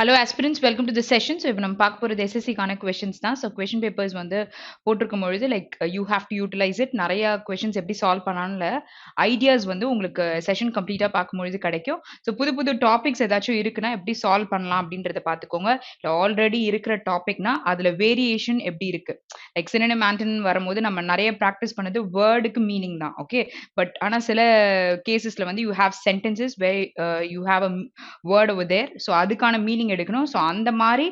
Hello aspirants, welcome to the session. So இப்போ நம்ம பார்க்க போறது SSC கான questions தான். So question papers வந்து போட்டிருக்கும் பொழுது you have to utilize it. நிறைய questions எப்படி solve பண்ணலாம்ல ideas வந்து உங்களுக்கு session கம்ப்ளீட்டா பார்க்கும்பொழுது கிடைக்கும். So புது புது topics ஏதாச்சும் இருக்குன்னா எப்படி solve பண்ணலாம் அப்படின்றத பார்த்துக்கோங்க. இல்லை ஆல்ரெடி இருக்கிற டாபிக்னா அதுல வேரியேஷன் எப்படி இருக்கு. லைக் synonym antonym வரும்போது நம்ம நிறைய ப்ராக்டிஸ் பண்ணது வேர்டுக்கு மீனிங் தான். ஓகே பட் ஆனா சில கேசஸ்ல வந்து you have sentences where you have a word over there. So அதுக்கான மீனிங் எடுக்கணும். ஸோ அந்த மாதிரி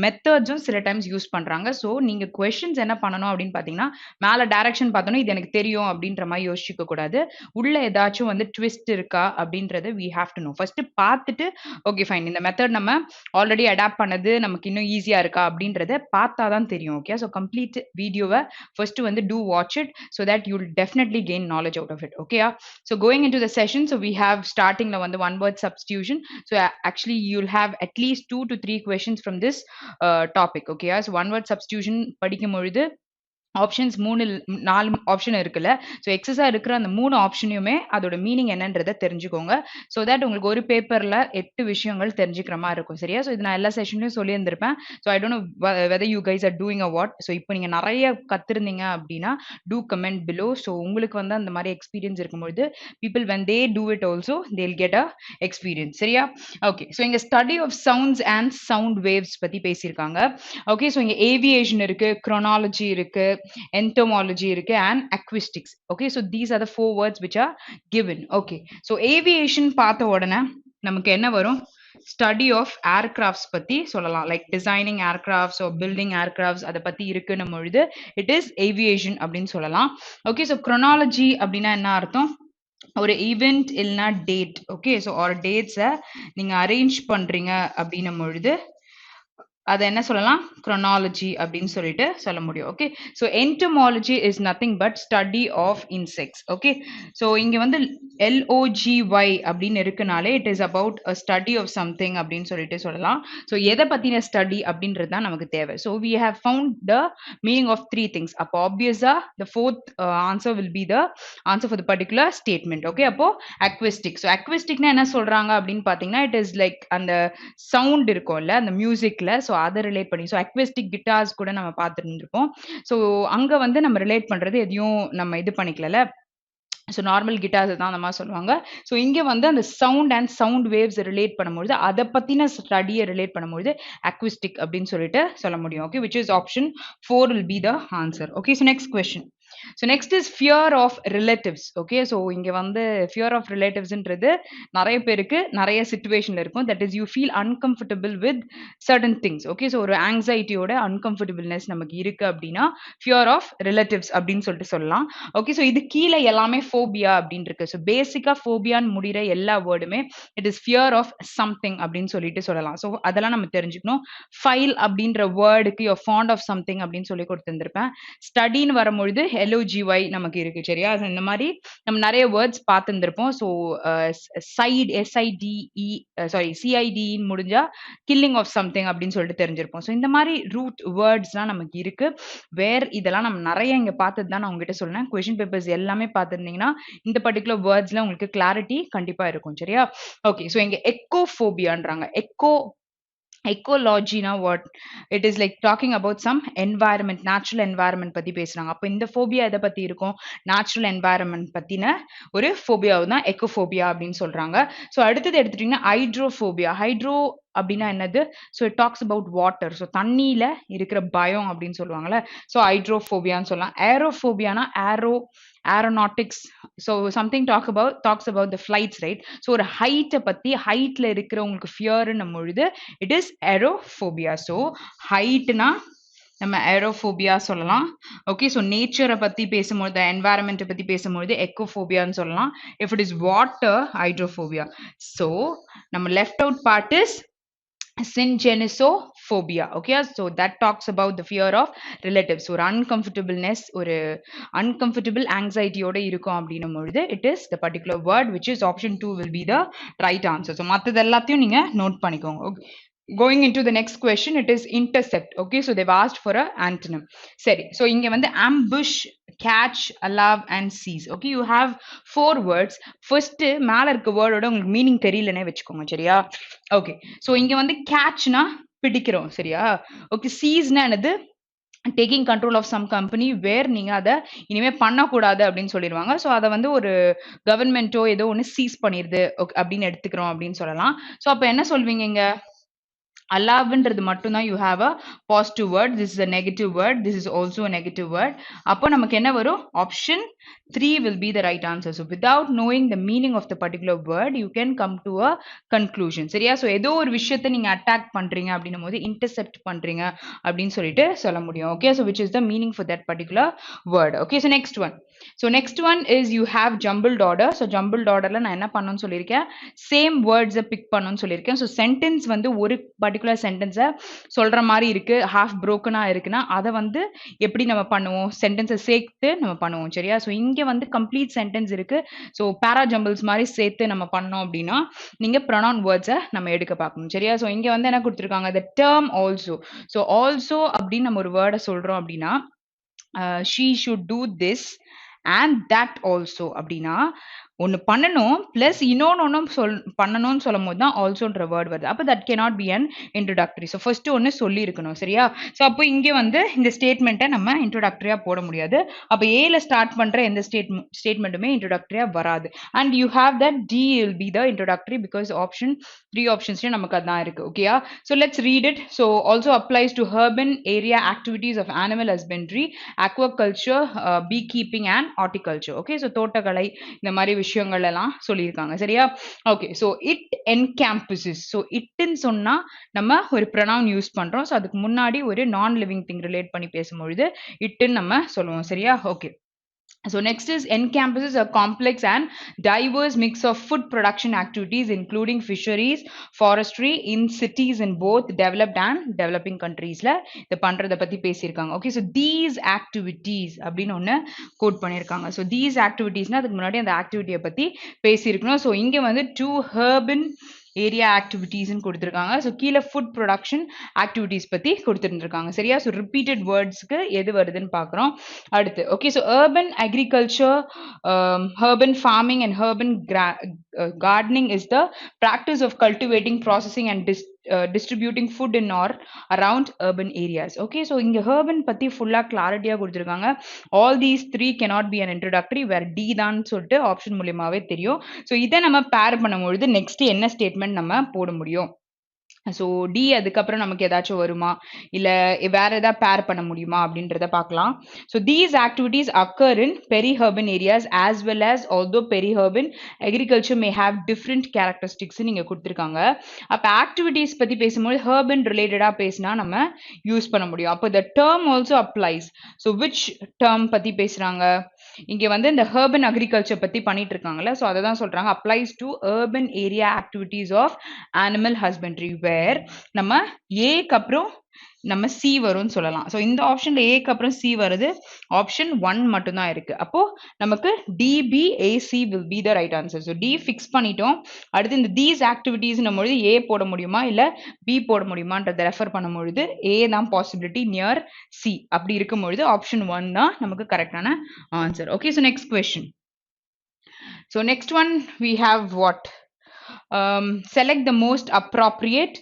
மெத்தட்ஸும் சில டைம்ஸ் யூஸ் பண்றாங்க. ஸோ நீங்க கொஸ்டின்ஸ் என்ன பண்ணணும் அப்படின்னு பார்த்தீங்கன்னா, மேல டைரக்ஷன் பார்த்தோன்னா இது எனக்கு தெரியும் அப்படின்ற மாதிரி யோசிச்சுக்க கூடாது. உள்ள ஏதாச்சும் வந்து ட்விஸ்ட் இருக்கா அப்படின்றத we have to know. First பார்த்துட்டு ஓகே ஃபைன் இந்த மெத்தட் நம்ம ஆல்ரெடி அடாப்ட் பண்ணது நமக்கு இன்னும் ஈஸியா இருக்கா அப்படின்றத பார்த்தா தான் தெரியும். ஓகே ஸோ கம்ப்ளீட் வீடியோவை ஃபர்ஸ்ட் வந்து do watch it so that you'll definitely gain knowledge out of it. Okay. So going into the session, so we have starting வந்து one word substitution. So actually you'll have at least 2 to 3 questions from this topic. Okay. So one word substitution படிக்கும் பொழுது options 4 option இருக்குல்ல. So எக்ஸஸா இருக்கிற அந்த 3 ஆப்ஷனையுமே அதோட meaning என்னன்றதை தெரிஞ்சுக்கோங்க. So that உங்களுக்கு ஒரு பேப்பர்ல 8 விஷயங்கள் தெரிஞ்சுக்கிற மாதிரி இருக்கும். சரியா? ஸோ இது நான் எல்லா செஷன்லையும் சொல்லியிருந்திருப்பேன். So I don't know whether you guys are doing a what. So இப்போ நீங்க நிறைய கத்திருந்தீங்க அப்படின்னா டூ கமெண்ட் பிலோ. ஸோ உங்களுக்கு வந்து அந்த மாதிரி எக்ஸ்பீரியன்ஸ் இருக்கும்பொழுது people when they do it also they'll get a experience. சரியா? ஓகே ஸோ இங்க study of sounds and sound waves பத்தி பேசியிருக்காங்க. ஓகே ஸோ இங்க ஏவியேஷன் இருக்கு, chronology இருக்கு, entomology இருக்கு and acoustics. Okay, so these are the 4 words which are given. Okay, so aviation பார்த்த உடனே நமக்கு என்ன வரும்? ஸ்டடி ஆஃப் ஏர்கிராஃப்ட்ஸ் பத்தி சொல்லலாம். Like designing aircrafts or building aircrafts அதை பத்தி இருக்குன்னும் பொழுது இட் இஸ் ஏவியேஷன் அப்படின்னு சொல்லலாம். ஓகே ஸோ chronology அப்படின்னா என்ன அர்த்தம்? ஒரு ஈவெண்ட் இல்லைன்னா டேட். ஓகே ஸோ ஒரு டேட்ஸை நீங்க அரேஞ்ச் பண்றீங்க அப்படின்னும் பொழுது அதை என்ன சொல்லலாம்? chronology அப்படின்னு சொல்லிட்டு சொல்ல முடியும். Okay so entomology is nothing but study of insects. Okay so இங்க வந்து LOGY அப்படின்னு இருக்குனாலே it is about a study of something அப்படின்னு சொல்லிட்டு சொல்லலாம். ஸோ எதை பத்தின ஸ்டடி அப்படின்றது தான் நமக்கு தேவை. So we have found the meaning of 3 things. அப்போ obviously the fourth answer will be the answer for the particular statement. Okay அப்போ acoustic. ஸோ acousticனா என்ன சொல்றாங்க அப்படின்னு பார்த்தீங்கன்னா it is like அந்த சவுண்ட் இருக்கும்ல அந்த மியூசிக்ல. ஸோ அதை ரிலேட் பண்ணி ஸோ அக்வெஸ்டிக் கிட்டார்ஸ் கூட நம்ம பார்த்துருந்துருப்போம். ஸோ அங்கே வந்து நம்ம ரிலேட் பண்ணுறது எதையும் நம்ம இது பண்ணிக்கல. ஸோ நார்மல் கிட்டார்ஸ் தான் அந்த மாதிரி சொல்லுவாங்க. ஸோ இங்கே வந்து அந்த sound and sound waves relate பண்ணும்பொழுது அதை பற்றின ஸ்டடியை ரிலேட் பண்ணும்பொழுது அக்விஸ்டிக் அப்படின்னு சொல்லிட்டு சொல்ல முடியும். Okay which is option 4 will be the answer. Okay, so next question. So next is fear of relatives. Okay, so இங்க வந்து fear of relatives-ன்றது நிறைய பேருக்கு நிறைய சிச்சுவேஷன்ல இருக்கும். That is you feel uncomfortable with certain things. Okay, so ஒரு anxietyயோட uncomfortableness நமக்கு இருக்கு அப்படின்னா fear of relatives அப்படின்னு சொல்லிட்டு சொல்லலாம். ஓகே ஸோ இது கீழே எல்லாமே phobia அப்படின்னு இருக்கு. ஸோ பேசிக்கா phobia-ன்னு முடிகிற எல்லா வேர்டுமே it is fear of something அப்படின்னு சொல்லிட்டு சொல்லலாம். ஸோ அதெல்லாம் நம்ம தெரிஞ்சுக்கணும். ஃபைல் அப்படின்ற வேர்டுக்கு you're fond of something அப்படின்னு சொல்லி கொடுத்துருப்பேன். ஸ்டடின்னு வரும்பொழுது LOGY நமக்கு இருக்கு. சரியா? இந்த மாதிரி நம்ம நிறைய வேர்ட்ஸ் பார்த்துருப்போம். So side SIDE sorry CIDE முடிஞ்சா கில்லிங் ஆஃப் சம்திங் அப்படின்னு சொல்லிட்டு தெரிஞ்சிருப்போம். ஸோ இந்த மாதிரி ரூட் வேர்ட்ஸ்லாம் நமக்கு இருக்கு. இதெல்லாம் நம்ம நிறைய இங்க பார்த்தது தான் நான் உங்ககிட்ட சொன்னேன். கொஸ்டின் பேப்பர்ஸ் எல்லாமே பார்த்துருந்தீங்கன்னா இந்த பர்டிகுலர் வேர்ட்ஸ்ல உங்களுக்கு கிளாரிட்டி கண்டிப்பா இருக்கும். சரியா? ஓகே ஸோ இங்க எக்கோஃபோபியான்றாங்க. ecology na what? It is like talking about some environment, natural environment பத்தி பேசுறாங்க. அப்ப இந்த phobia எதை பத்தி இருக்கும்? natural environment பத்தின ஒரு phobia தான் ecophobia அப்படின்னு சொல்றாங்க. ஸோ அடுத்தது எடுத்துட்டீங்கன்னா hydrophobia. அப்படின்னா என்னது? So it talks about water. So தண்ணியில இருக்கிற பயம் அப்படின்னு சொல்லுவாங்கல்ல. ஸோ ஹைட்ரோஃபோபியான்னு சொல்லலாம். ஏரோஃபோபியானா aeronautics. So something talks about the flights, right? So ஒரு ஹைட்டை பத்தி ஹைட்ல இருக்கிறவங்களுக்கு ஃபியர்னும் பொழுது இட் இஸ் ஏரோஃபோபியா. ஸோ ஹைட்னா நம்ம ஏரோஃபோபியா சொல்லலாம். ஓகே ஸோ நேச்சரை பத்தி பேசும்போது என்வாயரன்மெண்ட்டை பத்தி பேசும்போது எக்கோஃபோபியான்னு சொல்லலாம். If it is water hydrophobia. So நம்ம left out part is syngenisophobia. Okay, so that talks about the fear of relatives. ஒரு uncomfortableness, ஒரு uncomfortable anxiety ஓட இருக்கும் அப்படின்னும் பொழுது it is the particular word which is option 2 will be the right answer. So மற்றது எல்லாத்தையும் நீங்க note பண்ணிக்கோங்க. Okay. Going into the next question, it is intercept. Okay, so they've asked for a antonym. Seri, so inge vande ambush, catch, allow and seize. Okay, you have four words. First மேல இருக்க வேர்டோட உங்களுக்கு meaning தெரியலனே வெச்சுக்கோங்க சரியா. Okay, so இங்க வந்து catchனா பிடிக்கிறோம் சரியா. Okay, seize னா என்னது, taking control of some company where நீங்க அதை இனிமே பண்ணக்கூடாது அப்படின்னு சொல்லிடுவாங்க. ஸோ அதை வந்து ஒரு கவர்மெண்ட்டோ ஏதோ ஒன்று சீஸ் பண்ணிடுது அப்படின்னு எடுத்துக்கிறோம் அப்படின்னு சொல்லலாம். ஸோ அப்போ என்ன சொல்வீங்க இங்க, allowன்றது மட்டும் தான் you have a positive word, this is a negative word, this is also a negative word. அப்போ நமக்கு என்ன வரும், option 3 will be the right answer. So without knowing the meaning of the particular word you can come to a conclusion சரியா. So ஏதோ ஒரு விஷயத்தை நீங்க attack பண்றீங்க அப்படின்னும் போது இன்டர்செப்ட் பண்றீங்க அப்படின்னு சொல்லிட்டு சொல்ல முடியும். Okay, so which is the meaning for that particular word. Okay, so next one is you have jumbled order. So jumbled orderல நான் என்ன பண்ணணும்னு சொல்லியிருக்கேன், சேம் வேர்ட்ஸை பிக் பண்ணணும்னு சொல்லியிருக்கேன். ஸோ சென்டென்ஸ் வந்து ஒரு பர்டிகுலர் சென்டென்ஸை சொல்ற மாதிரி இருக்கு, ஹாஃப் புரோக்கனா இருக்குன்னா அதை வந்து எப்படி நம்ம பண்ணுவோம், சென்டென்ஸை சேர்த்து நம்ம பண்ணுவோம் சரியா. ஸோ இங்க வந்து கம்ப்ளீட் சென்டென்ஸ் இருக்கு. ஸோ பேரா ஜம்பிள்ஸ் மாதிரி சேர்த்து நம்ம பண்ணோம் அப்படின்னா நீங்க ப்ரொனவுன் வேர்ட்ஸை நம்ம எடுக்க பார்க்கணும் சரியா. ஸோ இங்க வந்து என்ன கொடுத்துருக்காங்க, the term also. So also அப்படின்னு நம்ம ஒரு வேர்டை சொல்றோம் அப்படின்னா she should do this and that also அப்படின்னா ஒன்று பண்ணணும் ப்ளஸ் இன்னொன்று பண்ணணும்னு சொல்லும் போது தான் ஆல்சோன்ற வேர்ட் வருது. அப்போ that cannot be an introductory. So first ஒன்று சொல்லியிருக்கணும் சரியா. ஸோ அப்போ இங்கே வந்து இந்த ஸ்டேட்மெண்ட்டை நம்ம இன்ட்ரோடக்டரியாக போட முடியாது. அப்போ ஏல ஸ்டார்ட் பண்ணுற எந்த ஸ்டேட்மெண்ட்டுமே இன்ட்ரோடக்டரியாக வராது. And you have that D will be the introductory because option 3 ஆப்ஷன்ஸ்லேயும் நமக்கு அதான் இருக்குது. ஓகேயா, so let's read it. So also applies to urban area activities of animal husbandry, aquaculture, bee keeping and horticulture. Okay, so தோட்டக்கலை இந்த மாதிரி விஷயங்கள் எல்லாம் சொல்லியிருக்காங்க சரியா. Okay, so it encompasses. So இட்ன்னு சொன்னா நம்ம ஒரு ப்ரொனவுன் யூஸ் பண்றோம். ஸோ அதுக்கு முன்னாடி ஒரு நான் லிவிங் திங் ரிலேட் பண்ணி பேசும்பொழுது இட்டுன்னு நம்ம சொல்லுவோம் சரியா. Okay, so next is encompasses a complex and diverse mix of food production activities including fisheries, forestry in cities in both developed and developing countries la இத பண்றத பத்தி பேசியிருக்காங்க. Okay, so these activities அப்படின்னு ஒன்னு கோட் பண்ணியிருக்காங்க. so these activities னா அதுக்கு முன்னாடி அந்த ஆக்டிவிட்டியை பத்தி பேசியிருக்கணும். so இங்க வந்து two urban ஏரியா ஆக்டிவிட்டீஸ்ன்னு கொடுத்துருக்காங்க. ஸோ கீழே ஃபுட் ப்ரொடக்ஷன் ஆக்டிவிட்டீஸ் பற்றி கொடுத்துருந்துருக்காங்க சரியா. ஸோ ரிப்பீட்டட் வேர்ட்ஸ்க்கு எது வருதுன்னு பார்க்குறோம் அடுத்து. Okay, so urban agriculture, urban farming and urban gardening is the practice of cultivating, processing and distributing food in or around urban areas. Okay, so இங்க urban பத்தி ஃபுல்லா கிளாரிட்டியா கொடுத்துருக்காங்க. all these three cannot be an introductory, where D தான் சொல்லிட்டு option மூலியமாவே தெரியும். So இதை நம்ம பேர் பண்ணும்பொழுது நெக்ஸ்ட் என்ன ஸ்டேட்மெண்ட் நம்ம போட முடியும். ஸோ டி அதுக்கப்புறம் நமக்கு ஏதாச்சும் வருமா இல்லை வேற ஏதாவது பேர் பண்ண முடியுமா அப்படின்றத பார்க்கலாம். So these activities occur in peri urban areas as well as although peri urban agriculture may have different characteristics நீங்கள் கொடுத்துருக்காங்க. அப்போ ஆக்டிவிட்டீஸ் பற்றி பேசும்போது ஹர்பன் ரிலேட்டடாக பேசினா நம்ம யூஸ் பண்ண முடியும். அப்போ the term also applies. So which term பற்றி பேசுகிறாங்க, இங்கே வந்து இந்த ஹர்பன் அக்ரிகல்ச்சர் பற்றி பண்ணிட்டு இருக்காங்கல்ல, ஸோ அதை தான் சொல்கிறாங்க applies to urban area activities of animal husbandry where நம்ம ஏக்கு அப்புறம் நம்ம சி வரும்னு சொல்லலாம். ஸோ இந்த ஆப்ஷன்ல ஏக்கு அப்புறம் சி வருது, ஆப்ஷன் 1 மட்டும் தான் இருக்கு. அப்போ நமக்கு DBAC will be the right answer. So D fix பண்ணிட்டோம். அடுத்து இந்த தீஸ் ஆக்டிவிட்டீஸ் பொழுது ஏ போட முடியுமா இல்ல பி போட முடியுமான்றதை ரெஃபர் பண்ணும் பொழுது ஏ தான் பாசிபிலிட்டி நியர் சி. அப்படி இருக்கும் பொழுது ஆப்ஷன் 1 தான் நமக்கு கரெக்டான answer. Okay, so next question. So next one we have what, select the most appropriate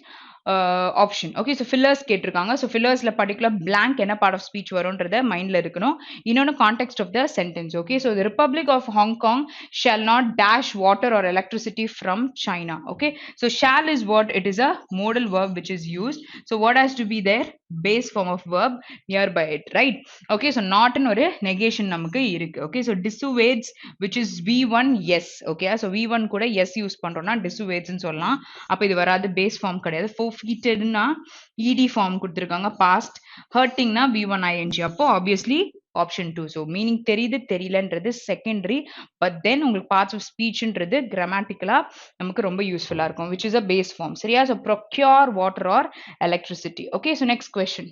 option. Okay, so fillers கேட்டிருக்காங்க. ஸோ ஃபில்லர்ஸ்ல பர்டிகுலர் பிளாங்க் என்ன பார்ட் ஆஃப் ஸ்பீச் வரும்ன்றத மைண்ட்ல இருக்கணும். இன்னொன்று context of the sentence. Okay, so the republic of Hong Kong shall not dash water or electricity from China. Okay, so shall is what, it is a modal verb which is used. So what has to be there, base form of verb nearby it, right? Okay, so not ன்னு ஒரு negation நமக்கு இருக்கு. Okay, so dissuades which is v1 yes. Okay, so v1 கூட yes use பண்றோம்னா dissuades ன்னு சொல்லலாம். அப்ப இது வராது, base form கிடையாது. forfeited னா ed form கொடுத்திருக்காங்க, past. hurting னா v1 ing. அப்போ obviously option 2. so meaning தெரியுது தெரியலன்றது secondary, but then உங்களுக்கு parts of speechன்றது grammatically நமக்கு ரொம்ப யூஸ்ஃபுல்லா இருக்கும், which is a base form சரியா. so procure water or electricity. Okay, so next question.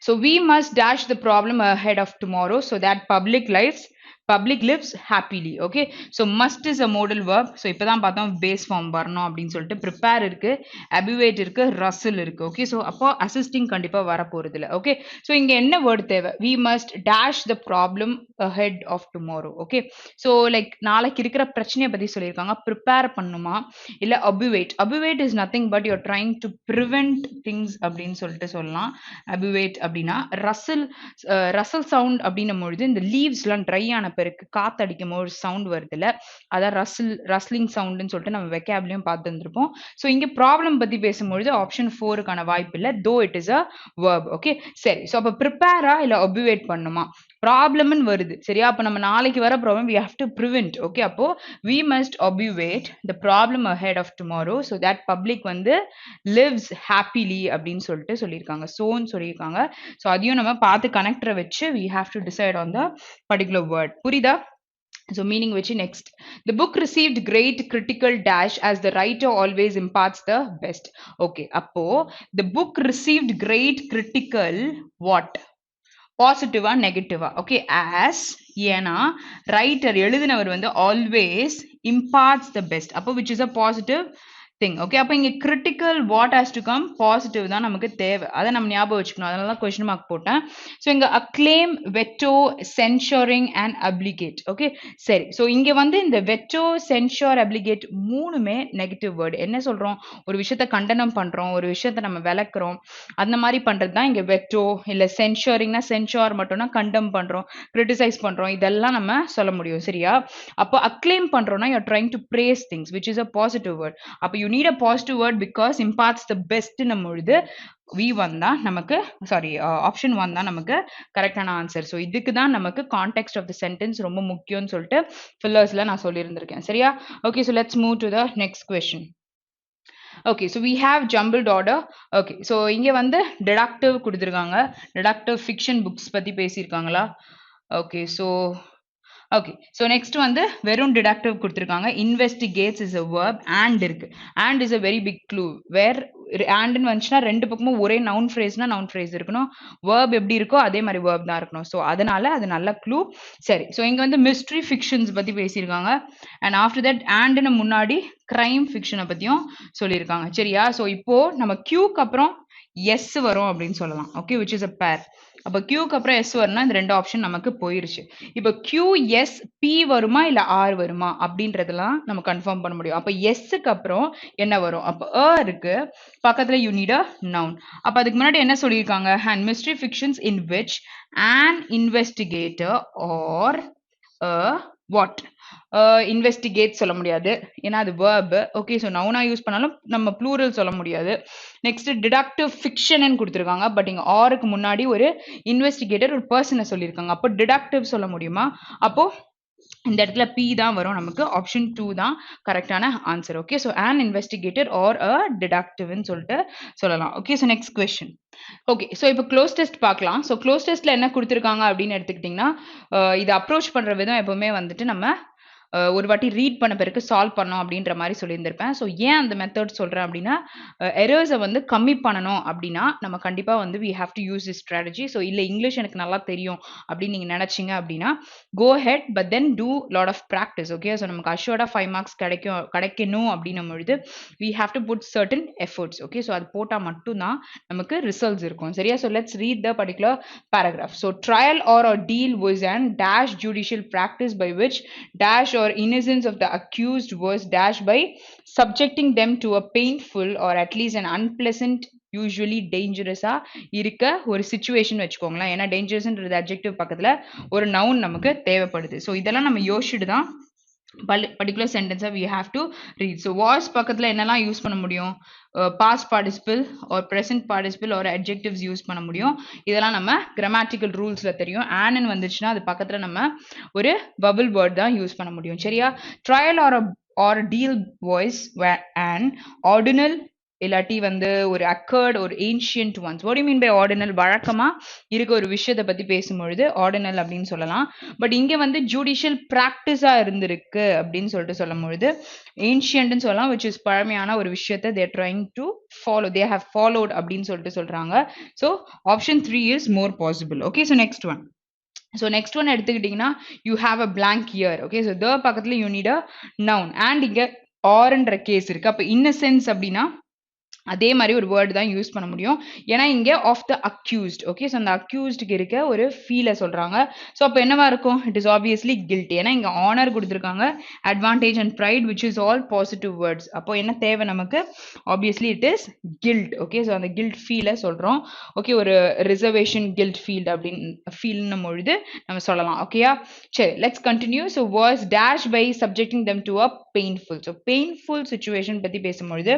So we must dash the problem ahead of tomorrow so that public lives Public lives happily. Okay, so must is a modal verb. So இப்பதான் பார்த்தோம் base form வரணும் அப்படின்னு சொல்லிட்டு prepare இருக்கு, abbreviate இருக்கு, rustle இருக்கு. Okay, so அப்போ assisting கண்டிப்பா வர போறது இல்ல. Okay, so இங்க என்ன word தேவை? We must dash the problem ahead of tomorrow. Okay, so like நாளைக்கு இருக்கிற பிரச்சனையை பத்தி சொல்லியிருக்காங்க. prepare பண்ணுமா இல்ல abbreviate. Abbreviate is nothing but you're trying to prevent things அப்படின்னு சொல்லிட்டு சொல்லலாம். abbreviate அப்படின்னா ரசல் சவுண்ட் அப்படின்னும் பொழுது இந்த லீவ்ஸ்லாம் ட்ரை ஆன பிறகு காத்தடிக்கும் போது சவுண்ட் வருது இல்ல, அதான் ரஸ்லிங் சவுண்டுன்னு சொல்லிட்டு நம்ம வெக்காப்லையும் பார்த்து இருந்திருப்போம். ஸோ இங்கே ப்ராப்ளம் பத்தி பேசும்பொழுது ஆப்ஷன் 4க்கான வாய்ப்பு இல்லை, though it is a verb. Okay, சரி. ஸோ அப்போ ப்ரிப்பேரா இல்லை அப்யூவேட் பண்ணுமா? ப்ராப்ளம்னு வருது சரியா, அப்போ நம்ம நாளைக்கு வர problem we have to prevent. Okay, அப்போ we must obviate the problem ahead of tomorrow so that public வந்து lives happily அப்படின்னு சொல்லிட்டு சொல்லியிருக்காங்க, சோன்னு சொல்லியிருக்காங்க. ஸோ அதையும் நம்ம பார்த்து கனெக்டரை வச்சு we have to decide on the particular word. புரியுதா? So meaning which next, the book received great critical dash as the writer always imparts the best. Okay, appo the book received great critical what? பாசிட்டிவா நெகட்டிவா? Okay, as ஏன்னா writer எழுதினவர் வந்து always imparts the best, அப்போ which is a positive thing. Okay, அப்போ இங்க critical what has to come? Positive தான் நமக்கு தேவை, அதை நம்ம ஞாபகம் வச்சுக்கணும், அதனால தான் கொஸ்டின் மார்க் போட்டேன். ஸோ இங்க acclaim, veto, censuring and obligate. Okay, சரி. ஸோ இங்க வந்து இந்த veto, censure, obligate மூணுமே நெகட்டிவ் வேர்டு. என்ன சொல்றோம்? ஒரு விஷயத்த கண்டனம் பண்றோம், ஒரு விஷயத்த நம்ம விளக்குறோம், அந்த மாதிரி பண்றது தான் இங்க veto. இல்ல censuringனா censure மட்டும்னா கண்டம் பண்றோம், கிரிட்டிசைஸ் பண்றோம், இதெல்லாம் நம்ம சொல்ல முடியும் சரியா. அப்போ acclaim பண்றோம்னா you're trying to praise things which is a positive word. அப்போ you need a positive word because imparts the best ன்னும் பொழுது V1 தான் நமக்கு, சாரி ஆப்ஷன் 1 தான் நமக்கு கரெக்டான ஆன்சர். ஸோ இதுக்கு தான் நமக்கு கான்டெக்ஸ்ட் ஆஃப் த சென்டென்ஸ் ரொம்ப முக்கியம்னு சொல்லிட்டு ஃபில்லர்ஸ்ல நான் சொல்லியிருந்திருக்கேன் சரியா. Okay, so let's move to the next question. Okay, so we have jumbled order. Okay, so இங்கே வந்து டிடக்டிவ் கொடுத்துருக்காங்க, டிடக்டிவ் ஃபிக்ஷன் புக்ஸ் பற்றி பேசியிருக்காங்களா? Okay, so okay, so next வந்து வெறும் டிடக்டிவ் கொடுத்துருக்காங்க. Investigates is a verb, and இருக்கு, and is a very big clue. Where அண்ட்னு வந்துச்சுன்னா ரெண்டு பக்கமும் ஒரே நவுன் ஃப்ரேஸ்னா நவுன் ஃப்ரேஸ் இருக்கணும், வேர்ப் எப்படி இருக்கோ அதே மாதிரி வேர்ப் தான் இருக்கணும். ஸோ அதனால அது நல்ல க்ளூ. சரி, ஸோ இங்கே வந்து மிஸ்ட்ரி ஃபிக்ஷன்ஸ் பற்றி பேசியிருக்காங்க, அண்ட் ஆஃப்டர் தட் அண்ட்னு முன்னாடி கிரைம் ஃபிக்ஷனை பற்றியும் சொல்லியிருக்காங்க சரியா. ஸோ இப்போ நம்ம கியூக்கு அப்புறம் எஸ் வரும் அப்படின்னு சொல்லலாம். ஓகே, விச் இஸ் அ பேர். அப்போ கியூக்கு அப்புறம் எஸ் வரும்னா இந்த ரெண்டு ஆப்ஷன் நமக்கு போயிருச்சு. இப்போ கியூ எஸ் பி வருமா இல்ல ஆர் வருமா அப்படின்றதெல்லாம் நம்ம கன்ஃபார்ம் பண்ண முடியும். அப்போ எஸ்ஸுக்கு அப்புறம் என்ன வரும்? அப்போ இருக்கு பக்கத்துல யூ நீட் அ நவுன். அப்போ அதுக்கு முன்னாடி என்ன சொல்லியிருக்காங்க? And mystery fictions in which an investigator or a what? Investigate சொல்ல முடியாது, ஏன்னா அது வேர்பு. ஓகே, ஸோ நவுனா யூஸ் பண்ணாலும் நம்ம ப்ளூரல் சொல்ல முடியாது. நெக்ஸ்ட் டிடக்டிவ் ஃபிக்ஷன் கொடுத்துருக்காங்க, பட் இங்கே ஆருக்கு முன்னாடி ஒரு இன்வெஸ்டிகேட்டர் ஒரு பர்சனை சொல்லியிருக்காங்க. அப்போ டிடக்டிவ் சொல்ல முடியுமா? அப்போ இந்த இடத்துல பி தான் வரும் நமக்கு, ஆப்ஷன் 2 தான் கரெக்டான answer. Okay, so an investigator or a detectiveன்னு சொல்லிட்டு சொல்லலாம். Okay, so next question. Okay, so இப்போ க்ளோஸ் டெஸ்ட் பார்க்கலாம். ஸோ க்ளோஸ் டெஸ்ட்டில் என்ன கொடுத்துருக்காங்க அப்படின்னு எடுத்துக்கிட்டிங்கன்னா, இதை அப்ரோச் பண்ணுற விதம் எப்போவுமே வந்துட்டு நம்ம ஒரு வாட்டி ரீட் பண்ண பிறகு சால்வ் பண்ணோம் அப்படின்ற மாதிரி சொல்லியிருந்திருப்பேன். ஸோ ஏன் அந்த மெத்தட் சொல்கிறேன் அப்படின்னா, எரர்ஸை வந்து கம்மி பண்ணணும் அப்படின்னா நம்ம கண்டிப்பாக வந்து we have to use this strategy. So இல்லை இங்கிலீஷ் எனக்கு நல்லா தெரியும் அப்படின்னு நீங்கள் நினச்சிங்க அப்படின்னா go ahead but then do lot of practice. Okay, so நமக்கு அஷ்யூர்டாக 5 மார்க்ஸ் கிடைக்கணும் அப்படின்னும் பொழுது we have to put certain efforts. Okay, so அது போட்டால் மட்டும்தான் நமக்கு ரிசல்ட்ஸ் இருக்கும் சரியா. So let's read the particular paragraph. So trial or a deal was an dash judicial practice by which dash or innocence of the accused was dashed by subjecting them to a painful or at least an unpleasant usually டேஞ்சரஸா இருக்க ஒரு situation வச்சுக்கோங்களேன். ஏன்னா டேஞ்சரஸ்ன்றது adjective பக்கத்துல ஒரு noun நமக்கு தேவைப்படுது. So இதெல்லாம் நம்ம யோசிச்சுட்டு தான் particular sentence we have to read. So was பக்கத்துல என்னெல்லாம் யூஸ் பண்ண முடியும்? past participle or present participle or adjectives use பண்ண முடியும். இதெல்லாம் நம்ம grammatical rulesல தெரியும். and வந்துச்சுன்னா அது பக்கத்துல நம்ம ஒரு bubble word தான் யூஸ் பண்ண முடியும் சரியா. trial or deal voice an ordinal இல்லாட்டி வந்து ஒரு அக்கர்ட் ஒரு ancient ones. What you mean by ordinal? வழக்கமா இருக்க ஒரு விஷயத்தை பத்தி பேசும்பொழுது ஆர்டினல் அப்படின்னு சொல்லலாம். பட் இங்க வந்து ஜுடிஷியல் பிராக்டிஸா இருந்திருக்கு அப்படின்னு சொல்லிட்டு சொல்லும் பொழுது ஏன்ஷியன்ட்னு சொல்லலாம், which is பழமையான ஒரு விஷயத்தை they are trying to follow, they have followed அப்படின்னு சொல்லிட்டு சொல்றாங்க. So option 3 is more possible. Okay, so next one. So next one எடுத்துக்கிட்டீங்கன்னா you have a blank year. Okay, so the பக்கத்துல you need a noun and இங்க orன்ற case இருக்கு. அப்ப innocence அப்படின்னா அதே மாதிரி ஒரு வேர்டு தான் யூஸ் பண்ண முடியும். ஏன்னா இங்க of the accused. Okay, so அந்த அக்யூஸ்டுக்கு இருக்க ஒரு ஃபீலை சொல்றாங்க. ஸோ அப்போ என்னவா இருக்கும்? It is obviously guilty. ஏன்னா இங்க ஆனர் கொடுத்துருக்காங்க, advantage and pride which is all positive words. அப்போ என்ன தேவை நமக்கு? Obviously it is guilt. Okay, so அந்த கில்ட் ஃபீலை சொல்றோம். ஓகே, ஒரு ரிசர்வேஷன் கில்ட் ஃபீல் அப்படின்னு ஃபீல்னும் பொழுது நம்ம சொல்லலாம். ஓகேயா? சரி, let's continue. So was dash by subjecting them to a painful. So painful situation பத்தி பேசும்பொழுது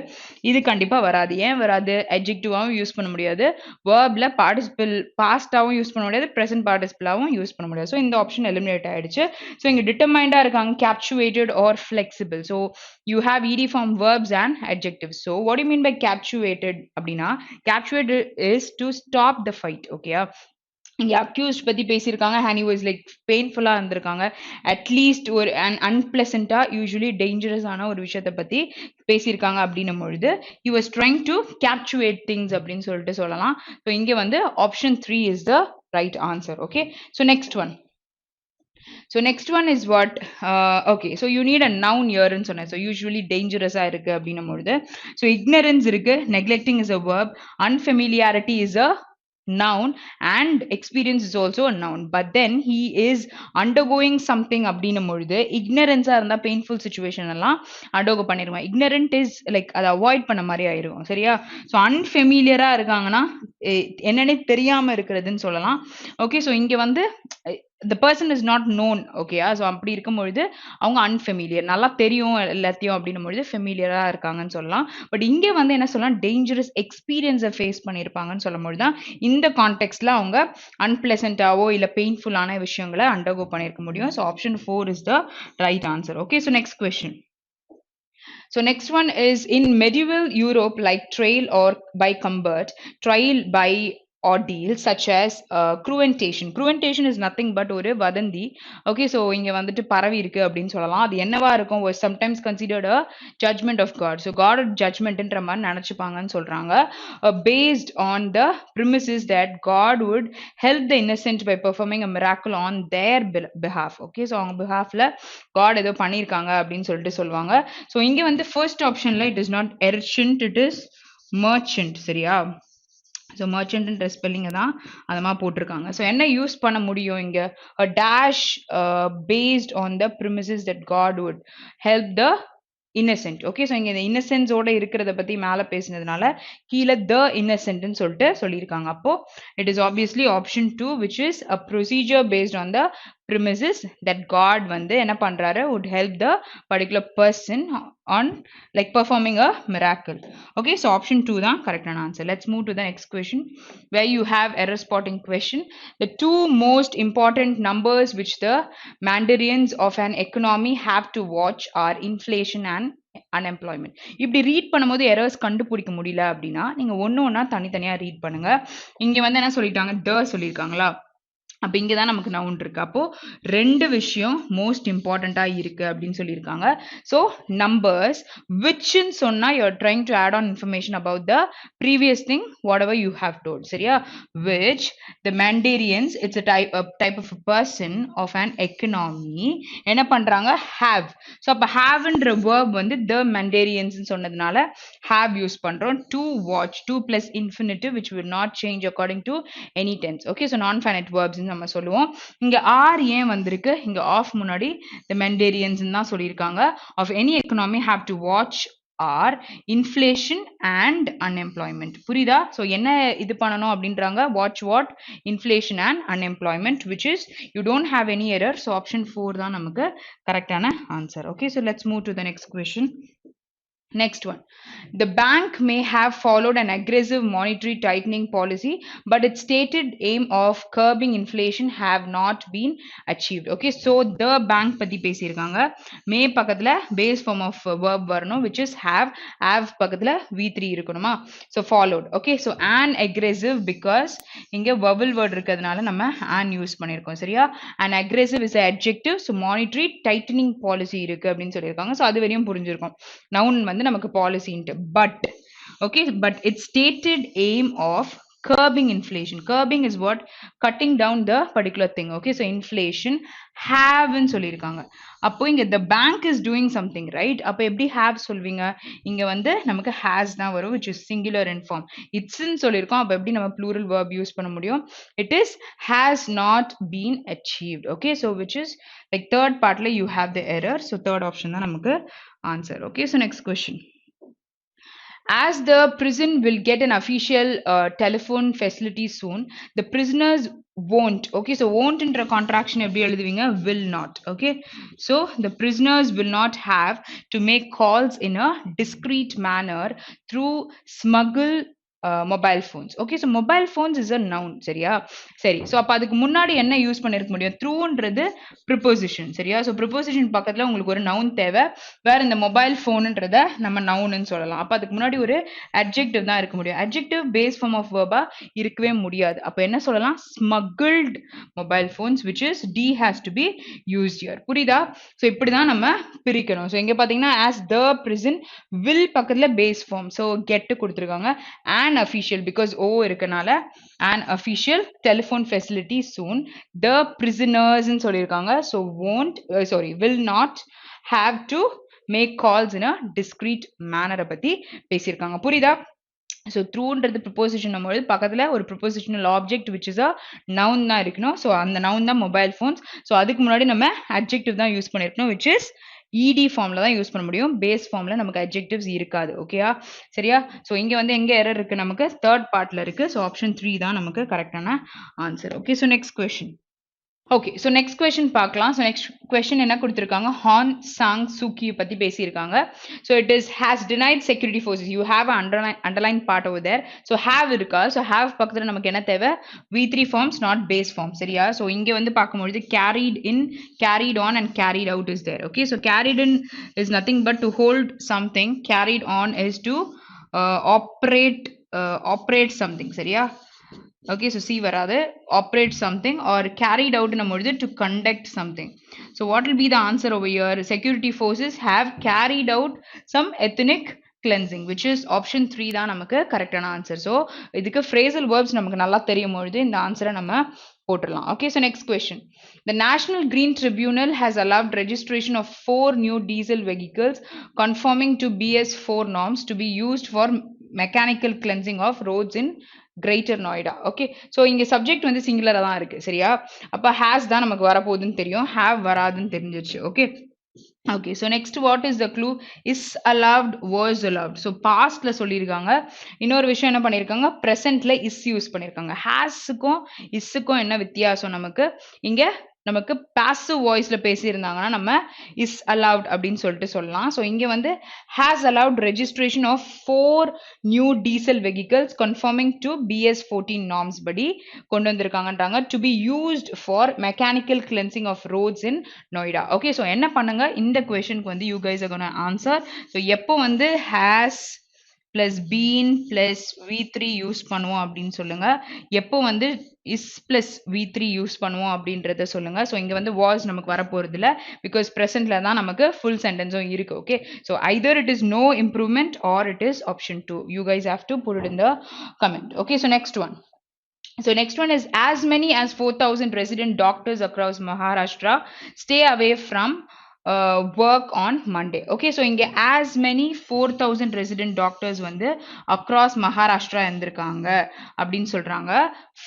இது கண்டிப்பா வராது. ஏன் வராது? அட்ஜெக்டிவாவும் யூஸ் பண்ண முடியாது, வேர்ப்ல பார்ட்டிசிபிள் பாஸ்டாவும் யூஸ் பண்ண முடியாது, பிரசன்ட் பார்ட்டிசிபிளாவும் யூஸ் பண்ண முடியாது. ஸோ இந்த ஆப்ஷன் எலிமினேட் ஆயிடுச்சு. ஸோ இங்க டிட்டர்மைண்டா இருக்காங்க, capitulated or flexible. So you have ED form verbs and adjectives. So what you mean by capitulated அப்படின்னா, capitulated is to stop the fight. ஓகேயா? இங்க அக்யூஸ்ட் பத்தி பேசியிருக்காங்க, அண்ட் ஹி வாஸ் லைக் பெயின்ஃபுல்லா இருந்திருக்காங்க. அட்லீஸ்ட் ஒரு அன்பிளசண்டா யூஸ்வலி டேஞ்சரஸான ஒரு விஷயத்த பத்தி பேசியிருக்காங்க அப்படின்னும் பொழுது he was trying to captivate things அப்படின்னு சொல்லிட்டு சொல்லலாம். ஸோ இங்க வந்து option 3 is the right answer. Okay, so next one. So next one is what? Okay, so you need a noun here ன்னு சொன்னேன். So usually dangerous ஆ இருக்கு அப்படின்னும் பொழுது, so ignorance இருக்கு, neglecting is a verb, unfamiliarity is a noun, and experience is also a noun. But then he is undergoing something அப்படின்னும் பொழுது, ignorance ஆ இருந்தா painful situation எல்லாம் undergo பண்ணிருவாங்க. ignorant is like அதை avoid பண்ண மாதிரி ஆயிருக்கும். சரியா? ஸோ அன்ஃபெமிலியரா இருக்காங்கன்னா என்னன்னே தெரியாம இருக்கிறதுன்னு சொல்லலாம். ஓகே, ஸோ இங்க வந்து the person is not known. ஓகேயா? ஸோ அப்படி இருக்கும் பொழுது அவங்க அன்ஃபெமிலியர், நல்லா தெரியும் எல்லாத்தையும் அப்படின்னும் பொழுது ஃபெமிலியரா இருக்காங்கன்னு சொல்லலாம். பட் இங்கே வந்து என்ன சொல்லலாம்? டேஞ்சரஸ் எக்ஸ்பீரியன்ஸை ஃபேஸ் பண்ணியிருப்பாங்கன்னு சொல்லும் பொழுது தான் இந்த கான்டெக்ட்ல அவங்க அன்பிளசண்டாவோ இல்லை பெயின்ஃபுல்லான விஷயங்களை அண்டர்கோ பண்ணியிருக்க முடியும். So option 4 is the right answer. Okay, so next question. So next one is in medieval Europe, like trial or by combat, trial by ordeal such as cruentation. Cruentation is nothing but ஒரு வதந்தி. Okay, so இங்க வந்துட்டு பரவி இருக்கு அப்படின்னு சொல்லலாம். அது என்னவா இருக்கும்? Was sometimes considered a judgment of God. So God judgmentன்ற மாதிரி நினைச்சுப்பாங்கன்னு சொல்றாங்க. Based on the premises that God would help the innocent by performing a miracle on their behalf. Okay, so அவங்க behalfல God ஏதோ பண்ணியிருக்காங்க அப்படின்னு சொல்லிட்டு சொல்லுவாங்க. ஸோ இங்க வந்து ஃபர்ஸ்ட் ஆப்ஷன்ல it is not erchant, it is merchant. சரியா? ஸோ மர்ச்சன்ட்ன்ற ஸ்பெல்லிங்கை தான் அதமாக போட்டிருக்காங்க. ஸோ என்ன யூஸ் பண்ண முடியும் இங்க? a dash based on the premises that God would help the innocent. Okay, so இங்க இந்த இன்னசென்ஸோட இருக்கிறத பத்தி மேல பேசினதுனால கீழே த இன்னசென்ட்னு சொல்லிட்டு சொல்லியிருக்காங்க. அப்போ it is obviously option 2 which is a procedure based on the premises that God வந்து என்ன பண்றாரு? would help the particular person on like performing a miracle. Okay, so option 2 தான் கரெக்டான answer. Let's move to the next question where you have error spotting question. The two most important numbers which the mandarins of an economy have to watch are inflation and unemployment. இப்படி read பண்ணும்போது errors கண்டுபிடிக்க முடியல அப்படின்னா நீங்க ஒன்னா தனித்தனியா read பண்ணுங்க. இங்க வந்து என்ன சொல்லிட்டாங்க? த சொல்லியிருக்காங்களா? அப்போ இங்கே தான் நமக்கு நவுன் இருக்கு. அப்போ ரெண்டு விஷயம் மோஸ்ட் இம்பார்ட்டண்ட்டாக இருக்கு அப்படின்னு சொல்லியிருக்காங்க. ஸோ நம்பர்ஸ் விச்ன்னு சொன்னால் you're trying to add on information about the previous thing whatever you have told. சரியா? Which the mandarins it's type of person of an economy என்ன பண்ணுறாங்க? ஹேவ். ஸோ அப்போ ஹேவ்ன்ற வேர்ப் வந்து த மெண்டேரியன்ஸ்ன்னு சொன்னதுனால have use பண்ணுறோம். To watch, to plus infinitive which will not change according to any tense. Okay, so non finite verbs நம்ம சொல்லுவோம். இங்க ஆர் ஏன் வந்திருக்கு? இங்க ஆஃப் முன்னாடி the Mendarians தான் சொல்லியிருக்காங்க. of any economy have to watch are inflation and unemployment. புரியுதா? ஸோ என்ன இது பண்ணணும் அப்படின்றாங்க? watch what? inflation and unemployment, which is you don't have any error. so option 4 தான் நமக்கு கரெக்டான answer. okay, so let's move to the next question. Next one. The bank may have followed an aggressive monetary tightening policy, but its stated aim of curbing inflation have not been achieved. Okay, so the bank பத்தி பேசியிருக்காங்க. may பக்கத்துல base form of verb வரணும், which is have பக்கத்துல v3 இருக்கணுமா? so followed. okay, so an aggressive because இங்க vowel word இருக்கிறதுனால நம்ம an use பண்ணியிருக்கோம். சரியா? an aggressive is an adjective. so monetary tightening policy இருக்கு அப்படின்னு சொல்லியிருக்காங்க. so அது வரையும் புரிஞ்சிருக்கும். noun வந்து நமக்கு policy. But okay, but it's stated aim of curbing inflation. Curbing is what? Cutting down the particular thing. Okay, so inflation have ன்னு சொல்லியிருக்காங்க. அப்போ இங்க the bank is doing something, right? அப்போ எப்படி have சொல்வீங்க? இங்க வந்து நமக்கு has தான் வரும், which is singular in form. It's ன்னு சொல்லியிருக்கோம், அப்போ எப்படி நம்ம plural verb use பண்ண முடியும்? It is has not been achieved. Okay, so which is like third partல you have the error. So third option தான் நமக்கு answer. Okay, so next question. As the prison will get an official telephone facility soon, the prisoners won't. Okay, so won't என்ற contraction எப்படி எழுதுவீங்க? Will not. Okay, so the prisoners will not have to make calls in a discreet manner through smuggle mobile phones. Okay, so mobile phones is a noun. சரியா? சரி, so அப்ப அதுக்கு முன்னாடி என்ன use பண்ணிருக்க முடியும்? throughன்றது preposition. சரியா? so preposition பக்கத்துல உங்களுக்கு ஒரு noun தேவை, வேற இந்த mobile phoneன்றத நம்ம nounன்னு சொல்லலாம். அப்ப அதுக்கு முன்னாடி ஒரு adjective தான் இருக்க முடியும். adjective base form of verb இருக்கவே முடியாது. அப்ப என்ன சொல்லலாம்? smuggled mobile phones, which is D has to be used here. புரியுதா? so இப்படிதான் நம்ம பிரிக்கணும். so இங்க பாத்தீங்கன்னா as the prison will பக்கத்துல base form, so get கொடுத்திருக்காங்க. an official because O இருக்கனால an official telephone facility soon, the prisoners ன்னு சொல்லியிருக்காங்க, so won't will not have to make calls in a discreet manner பத்தி பேசியிருக்காங்க. புரியுதா? so throughன்றது preposition நம்மளது பக்கத்துல ஒரு prepositional object which is a noun தான் இருக்கணும். so அந்த noun தான் mobile phones. so அதுக்கு முன்னாடி நம்ம adjective தான் யூஸ் பண்ணிருக்கணும், which is ed ஃபார்ம்ல தான் யூஸ் பண்ண முடியும். பேஸ் ஃபார்ம்ல நமக்கு adjectives இருக்காது. ஓகேயா? சரியா? so இங்க வந்து எங்க எரர் இருக்கு? நமக்கு third partல இருக்கு. so option 3 தான் நமக்கு கரெக்டான answer. okay, so next question. Okay, so next question பார்க்கலாம். so next question என்ன கொடுத்திருக்காங்க? Hong Sang-soo Kyi பத்தி பேசியிருக்காங்க. so it is has denied security forces. you have an underline part over there. so have இருக்கா? so have பக்கத்துல நமக்கு என்ன தேவை? V3 forms, not base form. சரியா? so இங்க வந்து பார்க்கும்பொழுது carried in, carried on and carried out is there. okay, so carried in is nothing but to hold something. carried on is to operate something. சரியா? okay, so see வராது, operate something, or carried out நம்மொழுது to conduct something. so what will be the answer over here? security forces have carried out some ethnic cleansing, which is option 3 தான் நமக்கு கரெக்டான answer. so இதுக்கு phrasal verbs நமக்கு நல்லா தெரியும் பொழுது இந்த ஆன்சரை நம்ம போட்டுடலாம். okay, so next question. the National Green Tribunal has allowed registration of 4 new diesel vehicles conforming to BS4 norms to be used for mechanical cleansing of roads in Greater Noida. okay, so இங்க subject வந்து சிங்குலரா தான் இருக்கு. சரியா? அப்ப has தான் நமக்கு வரப்போகுதுன்னு தெரியும், have வராதுன்னு தெரிஞ்சிருச்சு. okay, okay, so next what is the clue? is allowed, was allowed. so pastல சொல்லியிருக்காங்க. இன்னொரு விஷயம் என்ன பண்ணியிருக்காங்க? presentல is யூஸ் பண்ணியிருக்காங்க. hasக்கும் isக்கும் என்ன வித்தியாசம்? நமக்கு இங்க நமக்கு passive voiceல பேசியிருந்தாங்கன்னா நம்ம is allowed அப்படின்னு சொல்லிட்டு சொல்லலாம். so இங்க வந்து has allowed registration of 4 new diesel vehicles conforming to BS14 norms படி கொண்டு வந்திருக்காங்கன்றாங்க, to be used for mechanical cleansing of roads in Noida. okay, so என்ன பண்ணுங்க? இந்த questionக்கு வந்து you guys are gonna answer. so எப்போ வந்து has plus been plus V3 use பண்ணுவோம் அப்படின்னு சொல்லுங்க. எப்போ வந்து is plus V3 யூஸ் பண்ணுவோம் அப்படின்றத சொல்லுங்க. so இங்க வந்து was நமக்கு வரப்போறது இல்ல, because presentல தான் நமக்கு full sentenceம் இருக்கு. okay, so either it is no improvement or it is option 2. you guys have to put it in the comment. okay, so next one. so next one is as many as 4,000 resident doctors across Maharashtra stay away from work on Monday. okay, so இங்க as many 4,000 resident doctors வந்து across Maharashtra இருந்திருக்காங்க அப்படின்னு சொல்றாங்க,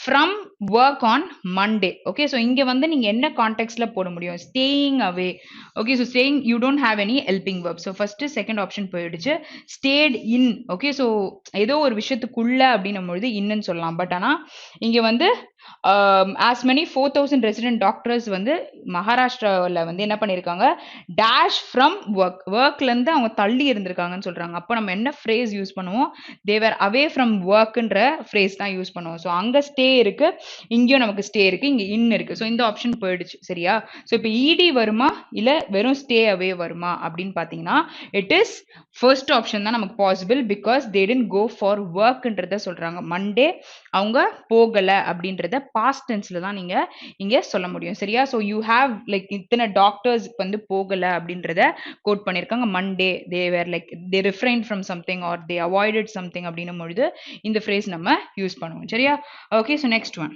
from work on Monday. okay, so இங்க வந்து நீங்க என்ன கான்டெக்ஸ்ட்ல போட முடியும்? staying away. okay, so staying you don't have any helping verb. so first second option போயிடுச்சு. stayed in. okay, so ஏதோ ஒரு விஷயத்துக்குள்ள அப்படின்னும் பொழுது இன்னுன்னு சொல்லலாம். பட் ஆனா இங்க வந்து as many 4,000 resident doctors வந்து மகாராஷ்டிராவில் வந்து என்ன பண்ணியிருக்காங்க? dash from work. workல இருந்து அவங்க தள்ளி இருந்திருக்காங்கன்னு சொல்றாங்க. அப்போ நம்ம என்ன phrase யூஸ் பண்ணுவோம்? they were away from workன்ற phrase தான் யூஸ் பண்ணுவோம். so அங்க stay இருக்கு, இங்கேயும் நமக்கு stay இருக்கு, இங்க in இருக்கு. so இந்த ஆப்ஷன் போயிடுச்சு. சரியா? so இப்போ ed வருமா இல்ல வெறும் stay away வருமா அப்படின்னு பாத்தீங்கன்னா it is first option தான் நமக்கு possible, because they didn't go for workன்றத சொல்றாங்க. மண்டே அவங்க போகல அப்படின்றத அப்படின்றத பாஸ்ட் டென்ஸ்ல தான் நீங்க இங்க சொல்ல முடியும் சரியா ஸோ யூ ஹேவ் லைக் இத்தனை டாக்டர்ஸ் வந்து போகல அப்படின்றத கோட் பண்ணியிருக்காங்க Monday they were like they refrain from something or they avoided something அப்படின்னும் பொழுது இந்த ஃப்ரேஸ் நம்ம யூஸ் பண்ணுவோம் சரியா okay so next one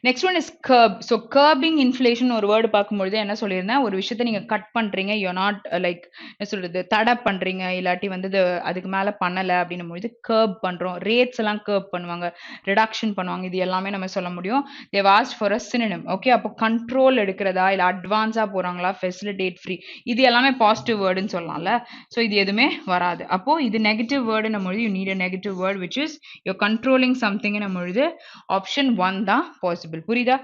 next one is curb so curbing inflation ஒரு வேர்டு பார்க்கும்பொழுது என்ன சொல்லியிருந்தேன் ஒரு விஷயத்த நீங்க கட் பண்றீங்க யூ நாட் லைக் என்ன சொல்றது தடை பண்றீங்க இல்லாட்டி வந்து அதுக்கு மேல பண்ணல அப்படின்னும் பொழுது கர்ப் பண்றோம் ரேட்ஸ் எல்லாம் கர்ப் பண்ணுவாங்க ரிடக்ஷன் பண்ணுவாங்க இது எல்லாமே நம்ம சொல்ல முடியும் they've asked for a synonym okay அப்போ கண்ட்ரோல் எடுக்கிறதா இல்ல அட்வான்ஸா போறாங்களா ஃபெசிலிட்டேட் ஃப்ரீ இது எல்லாமே பாசிட்டிவ் வேர்டுன்னு சொல்லலாம்ல ஸோ இது எதுவுமே வராது அப்போ இது நெகட்டிவ் வேர்டுன்னும் பொழுது you need a negative word which is you controlling சம்திங்னும் பொழுது ஆப்ஷன் 1 தான் பாசிபிள் புரியுதா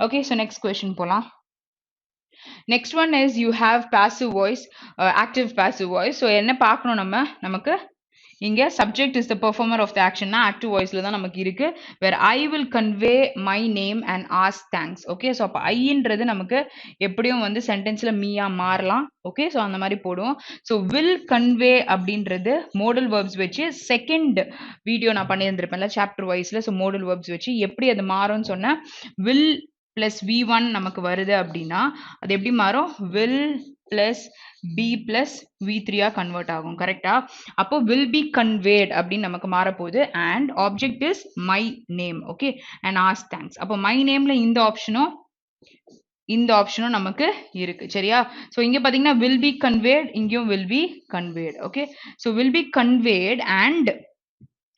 okay so next question போலாம் next one is you have passive voice active passive voice so என்ன பார்க்கணும் நமக்கு இங்க subject is the performer of the action னா active voiceல தான் நமக்கு இருக்கு where I will convey my name and ask thanks okay so அப்ப ஐன்றது நமக்கு எப்படியும் வந்து சென்டென்ஸ்ல மீயா மாறலாம் okay so அந்த மாதிரி போடுவோம் so will convey அப்படின்றது modal verbs வச்சு செகண்ட் வீடியோ நான் பண்ணியிருந்திருப்பேன்ல சாப்டர் வைஸ்ல so modal verbs வச்சு எப்படி அது மாறும்னு சொன்னேன் will plus v1 நமக்கு வருது அப்படின்னா அது எப்படி மாறும் will plus b plus v3 convert ஆகும் கரெக்டா அப்போ will be conveyed அப்படின்னு நமக்கு மாறப்போகுது and object is my name okay and ask thanks அப்போ my nameல இந்த ஆப்ஷனும் நமக்கு இருக்கு சரியா சோ இங்க பாத்தீங்கன்னா will be conveyed இங்கேயும் will be conveyed okay so will be conveyed and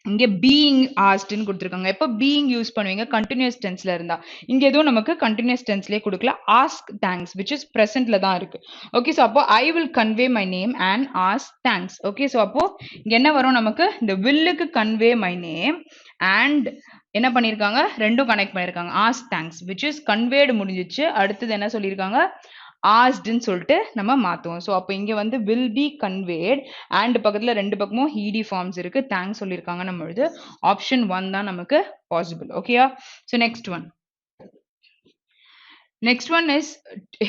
இங்க being asked ன்னு கொடுத்திருக்காங்க எப்ப being யூஸ் பண்ணுவீங்க கண்டினியூஸ் டென்ஸ்ல இருந்தா இங்க எதுவும் நமக்கு கண்டினியூஸ் டென்ஸ்லயே கொடுக்கல ask thanks which is presentல தான் இருக்கு ஓகே சோ அப்போ I will convey my name and ask thanks okay so அப்போ இங்க என்ன வரும் நமக்கு இந்த willக்கு convey my name and என்ன பண்ணிருக்காங்க ரெண்டும் கனெக்ட் பண்ணிருக்காங்க ask thanks which is conveyed முடிஞ்சிச்சு அடுத்தது என்ன சொல்லிருக்காங்க asked ன்னு சொல்லிட்டு நம்ம மாத்துவோம் ஸோ அப்போ இங்க வந்து will be conveyed and பக்கத்துல ரெண்டு பக்கமும் ed ஃபார்ம்ஸ் இருக்கு தேங்க்ஸ் சொல்லியிருக்காங்க நம்ம எழுது ஆப்ஷன் 1 தான் நமக்கு பாசிபிள் ஓகேயா so next one is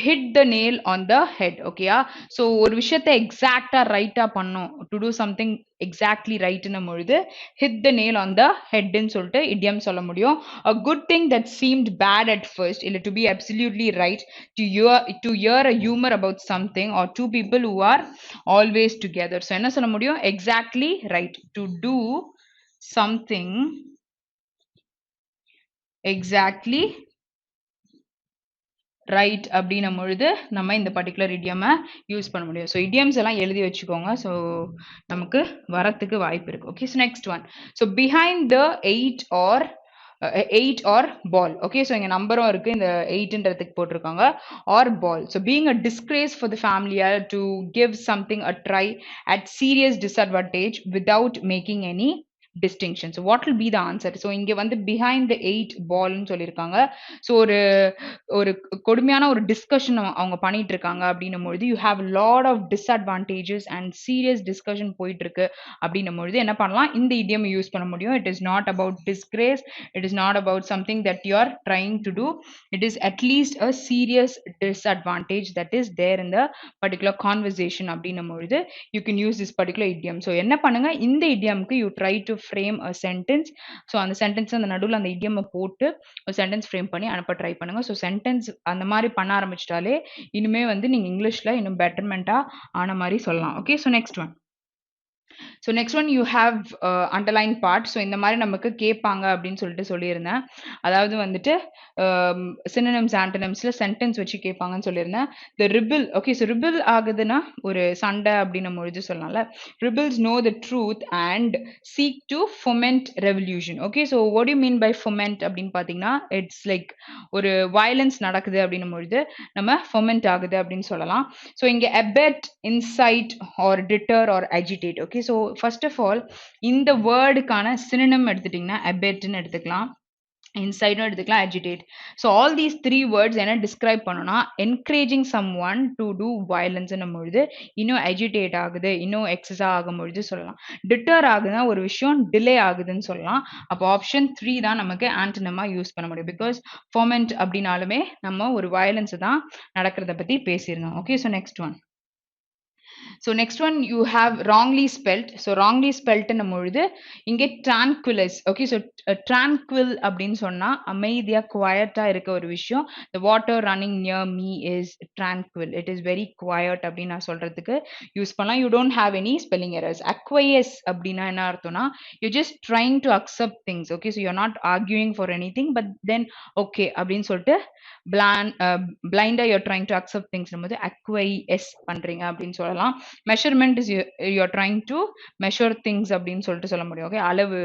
hit the nail on the head ஓகேயா ஸோ ஒரு விஷயத்தை எக்ஸாக்டா ரைட்டா பண்ணும் டு டூ சம்திங் எக்ஸாக்ட்லி ரைட்னும் பொழுது hit the nail on the head ன்னு சொல்லிட்டு இடியம் சொல்ல முடியும் a good thing that seemed bad at first இல்ல to be absolutely right to hear a humor about something or two people who are always together so என்ன சொல்ல முடியும் exactly right to do something exactly right அப்படின்னும் பொழுது நம்ம இந்த particular இடியமை use பண்ண முடியும் ஸோ இடியம்ஸ் எல்லாம் எழுதி வச்சுக்கோங்க ஸோ நமக்கு வரத்துக்கு வாய்ப்பு இருக்கு okay so next one so behind the 8 or ball okay so இங்கே நம்பரும் இருக்கு இந்த 8ன்றதுக்கு போட்டிருக்காங்க or ball so being a disgrace for the ஃபேமிலியா to give something a try at serious disadvantage without making any distinction so what will be the answer so இங்க வந்து behind the 8 ball ன்னு சொல்லிருக்காங்க so ஒரு கொடுமையான ஒரு discussion அவங்க பண்ணிட்டு இருக்காங்க அப்படின்னும் பொழுது you have a lot of disadvantages and serious discussion போயிட்டு இருக்கு அப்படின்னும் பொழுது என்ன பண்ணலாம் இந்த idiom யூஸ் பண்ண முடியும் it is not about disgrace it is not about something that you are trying to do it is at least a serious disadvantage that is there in the particular conversation அப்படின்னும் பொழுது you can use this particular idiom so என்ன பண்ணுங்க இந்த idiomக்கு you try to frame a sentence so அந்த sentence அந்த நடுவுல அந்த idiom போட்டு ஒரு sentence frame பண்ணி அனுப்ப ட்ரை பண்ணுங்க so sentence அந்த மாதிரி பண்ண ஆரம்பிச்சிட்டாலே இனிமே வந்து நீங்க இங்கிலீஷ்ல இன்னும் பெட்டர்மெண்டா ஆன மாதிரி சொல்லலாம் okay so next one you have underline part so இந்த மாதிரி நமக்கு கேட்பாங்க அப்படின்னு சொல்லிட்டு சொல்லியிருந்தேன் அதாவது வந்துட்டு synonyms antonymsல sentence வச்சு கேட்பாங்கன்னு சொல்லியிருந்தேன் the rebel okay so rebel ஆகுதுன்னா ஒரு சண்டை அப்படின்னும் பொழுது சொல்லலாம்ல rebels know the truth and seek to foment revolution okay so what do you mean by foment அப்படின்னு பாத்தீங்கன்னா it's like ஒரு violence நடக்குது அப்படின்னும் பொழுது நம்ம foment ஆகுது அப்படின்னு சொல்லலாம் so இங்க abet incite or deter or agitate okay so first of all இந்த வேர்டுக்கான synonym எடுத்துட்டீங்கன்னா abet ன்னு எடுத்துக்கலாம் incite எடுத்துக்கலாம் agitate so all these three words என்ன describe பண்ணனும்னா encouraging someone to do violence ன்னும் பொழுது இன்னும் agitate ஆகுது இன்னும் excess ஆகும் பொழுது சொல்லலாம் deter ஆகுதுன்னா ஒரு விஷயம் delay ஆகுதுன்னு சொல்லலாம் அப்போ ஆப்ஷன் 3 தான் நமக்கு ஆண்டனிமா யூஸ் பண்ண முடியும் because foment அப்படினாலுமே நம்ம ஒரு violence தான் நடக்கிறத பத்தி பேசியிருந்தோம் okay so next one So next one you have wrongly spelt. So wrongly spelt ன்னும் பொழுது இங்கே tranquilus. Okay, so tranquil அப்படின்னு சொன்னா அமைதியா குவைட்டா இருக்க ஒரு விஷயம். The water running near me is tranquil. It is very quiet அப்படின்னு நான் சொல்றதுக்கு யூஸ் பண்ணலாம். You don't have any spelling errors. Aqueous அப்படின்னா என்ன அர்த்தம்னா you're just trying to accept things. Okay, so you're not arguing for anything, but then okay அப்படின்னு சொல்லிட்டு blind you're trying to accept things நம்ம acquiesce பண்றீங்க அப்படின்னு சொல்லலாம். measurement is you're trying to measure things அப்படின்னு சொல்லிட்டு சொல்ல முடியும். ஓகே, அளவு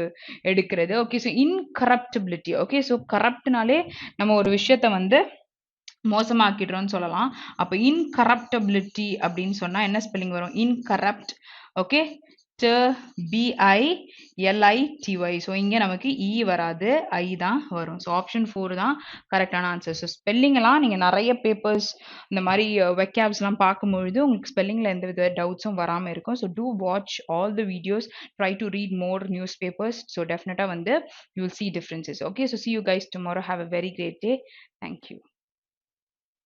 எடுக்கிறது. Okay, so incorruptibility. Okay, so கரப்ட்னாலே நம்ம ஒரு விஷயத்த வந்து மோசமாக்கிடுறோம்னு சொல்லலாம். அப்போ incorruptibility அப்படின்னு சொன்னா என்ன ஸ்பெல்லிங் வரும்? incorrupt. Okay, BILITY. ஸோ இங்கே நமக்கு இ வராது, ஐ தான் வரும். ஸோ ஆப்ஷன் 4 தான் கரெக்டான ஆன்சர். ஸோ ஸ்பெல்லிங்லாம் நீங்கள் நிறைய பேப்பர்ஸ் இந்த மாதிரி வெக்காப்ஸ்லாம் பார்க்கும்பொழுது உங்களுக்கு ஸ்பெல்லிங்கில் எந்த வித டவுட்ஸும் வராமல் இருக்கும். So to watch all the videos, try to read more newspapers. So டெஃபினட்டாக வந்து you will see differences. Okay, so see you guys tomorrow. Have a very great day. Thank you.